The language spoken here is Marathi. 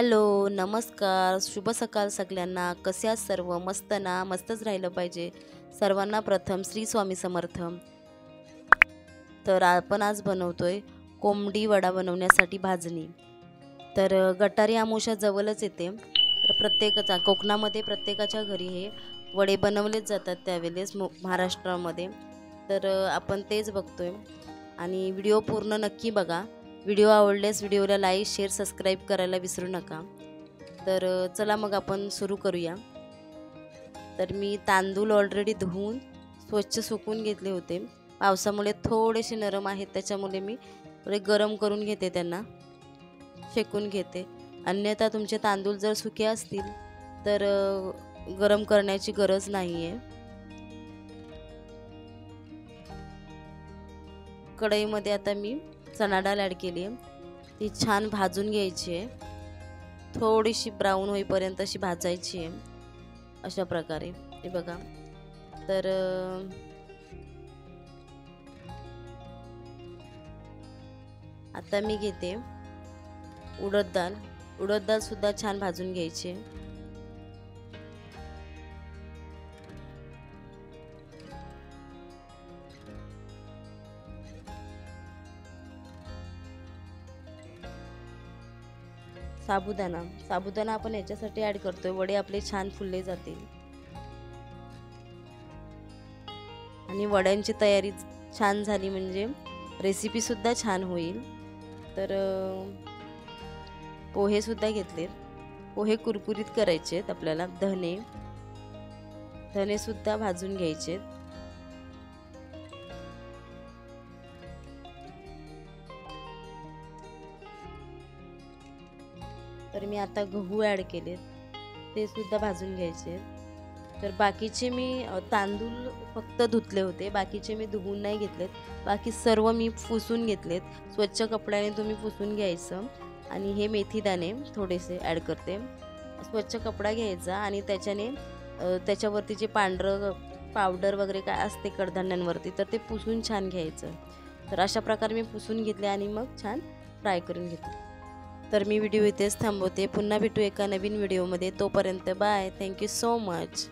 हॅलो, नमस्कार, शुभ सकाळ सगळ्यांना. कसे आहात सर्व? मस्त ना? मस्तच राहिलं पाहिजे. सर्वांना प्रथम श्री स्वामी समर्थ. तर आपण आज बनवतोय कोंबडी वडा बनवण्यासाठी भाजणी. तर गटारी अमावस्या जवळच येते. तर कोकणामध्ये प्रत्येकाच्या घरी हे वडे बनवलेच जातात त्यावेळेस महाराष्ट्रामध्ये. तर आपण तेच बघतोय आणि व्हिडिओ पूर्ण नक्की बघा. व्हिडिओ आवडल्यास व्हिडिओला लाईक, शेअर, सबस्क्राईब करायला विसरू नका. तर चला मग आपण सुरू करूया. तर मी तांदूळ ऑलरेडी धुवून स्वच्छ सुकून घेतले होते. पावसामुळे थोडेसे नरम आहेत, त्याच्यामुळे मी थोडे गरम करून घेते, त्यांना शेकून घेते. अन्यथा तुमचे तांदूळ जर सुके असतील तर गरम करण्याची गरज नाही आहे. कढईमध्ये आता मी चणा डाळ ॲड केली आहे. ती छान भाजून घ्यायची आहे. थोडीशी ब्राऊन होईपर्यंत अशी भाजायची आहे, अशा प्रकारे. हे बघा. तर आता मी घेते उडद डाळ. उडद डाळ सुद्धा छान भाजून घ्यायची आहे. साबुदाणा आपण याच्यासाठी ॲड करतोय, वडे आपले छान फुलले जातील आणि वड्यांची तयारी छान झाली म्हणजे रेसिपी सुद्धा छान होईल. तर पोहे सुद्धा घेतलेत. पोहे कुरकुरीत करायचे आहेत आपल्याला. धने सुद्धा भाजून घ्यायचे. तर मी आता गहू ॲड केलेत, ते सुद्धा भाजून घ्यायचे. तर बाकीचे मी तांदूळ फक्त धुतले होते, बाकीचे मी धुवून नाही घेतलेत. बाकी सर्व मी पुसून घेतलेत. स्वच्छ कपड्याने तुम्ही पुसून घ्यायचं. आणि हे मेथी दाणे थोडेसे ॲड करते. स्वच्छ कपडा घ्यायचा आणि त्याच्यावरती जे पांढरं पावडर वगैरे काय असते कडधान्यांवरती, तर ते पुसून छान घ्यायचं. तर अशा प्रकारे मी पुसून घेतले आणि मग छान फ्राय करून घेतले. तर मी व्हिडिओ इथेच थांबवते. पुन्हा भेटू एका नवीन व्हिडिओमध्ये. तोपर्यंत बाय. Thank you so much.